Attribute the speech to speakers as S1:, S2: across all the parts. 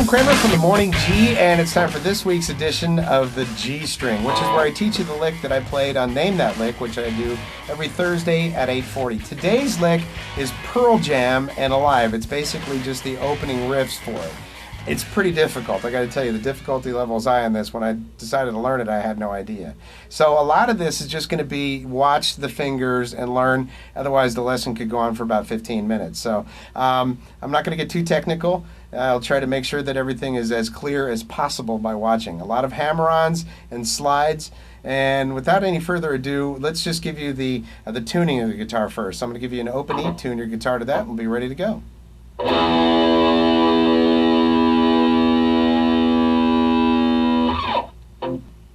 S1: I'm Kramer from the Morning G, and it's time for this week's edition of the G String, which is where I teach you the lick that I played on Name That Lick, which I do every Thursday at 8:40. Today's lick is Pearl Jam and Alive. It's basically just the opening riffs for it. It's pretty difficult. I got to tell you, the difficulty level is high on this. When I decided to learn it, I had no idea. So a lot of this is just going to be watch the fingers and learn. Otherwise, the lesson could go on for about 15 minutes. So I'm not going to get too technical. I'll try to make sure that everything is as clear as possible by watching. A lot of hammer-ons and slides. And without any further ado, let's just give you the tuning of the guitar first. So I'm going to give you an open E, tune your guitar to that, and we'll be ready to go.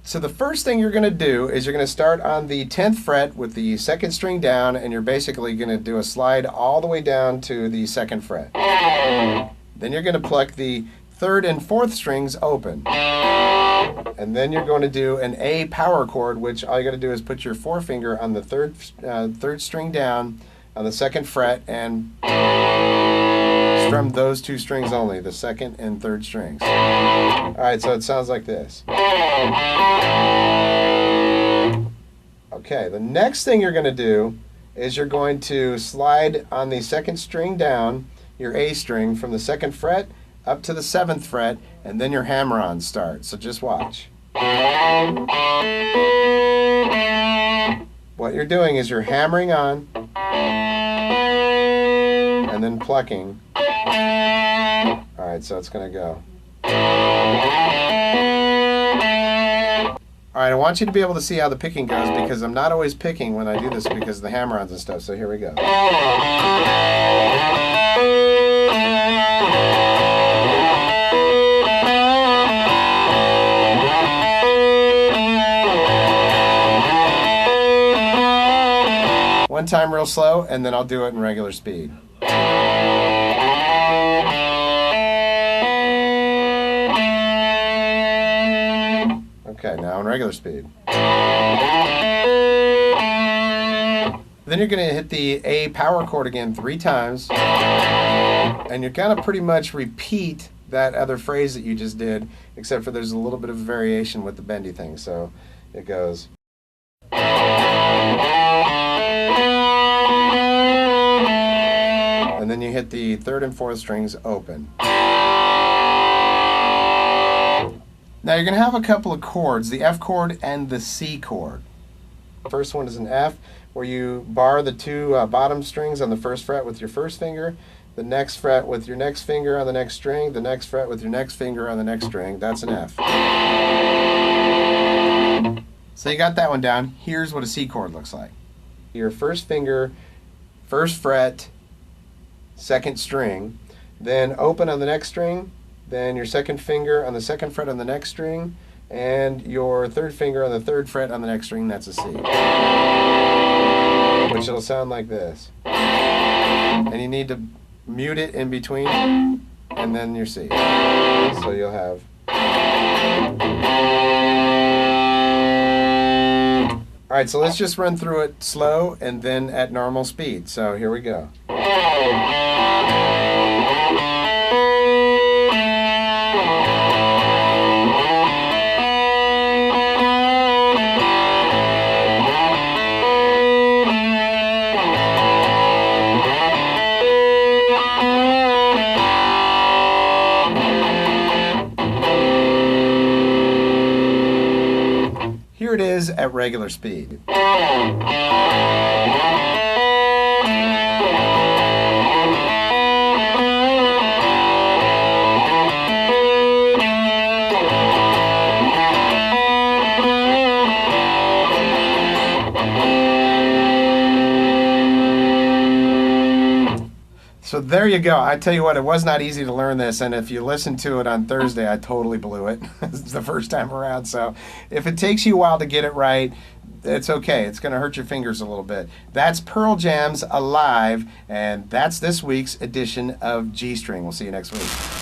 S1: So the first thing you're going to do is you're going to start on the 10th fret with the second string down, and you're basically going to do a slide all the way down to the 2nd fret. Then you're going to pluck the 3rd and 4th strings open. And then you're going to do an A power chord, which all you got to do is put your forefinger on the third string down on the 2nd fret and strum those 2 strings only, the 2nd and 3rd strings. Alright, so it sounds like this. Okay, the next thing you're going to do is you're going to slide on the 2nd string down, your A string, from the 2nd fret up to the 7th fret, and then your hammer-ons start. So just watch. What you're doing is you're hammering on and then plucking. Alright, so it's going to go. Alright, I want you to be able to see how the picking goes, because I'm not always picking when I do this because of the hammer-ons and stuff. So here we go. One time real slow, and then I'll do it in regular speed. Okay, now in regular speed. Then you're going to hit the A power chord again 3 times, and you're going to pretty much repeat that other phrase that you just did, except for there's a little bit of variation with the bendy thing. So it goes. And then you hit the 3rd and 4th strings open. Now you're going to have a couple of chords, the F chord and the C chord. The first one is an F, where you bar the 2 bottom strings on the 1st fret with your 1st finger, the next fret with your next finger on the next string, the next fret with your next finger on the next string. That's an F. So you got that one down. Here's what a C chord looks like. Your 1st finger, 1st fret, 2nd string, then open on the next string, then your 2nd finger on the 2nd fret on the next string, and your 3rd finger on the 3rd fret on the next string. That's a C. Which it'll sound like this. And you need to mute it in between, and then your C. So you'll have. Alright, so let's just run through it slow and then at normal speed. So here we go. Here it is at regular speed. So there you go. I tell you what, it was not easy to learn this, and if you listen to it on Thursday, I totally blew it. It's the first time around, so if it takes you a while to get it right, it's okay. It's going to hurt your fingers a little bit. That's Pearl Jam's Alive, and that's this week's edition of G String. We'll see you next week.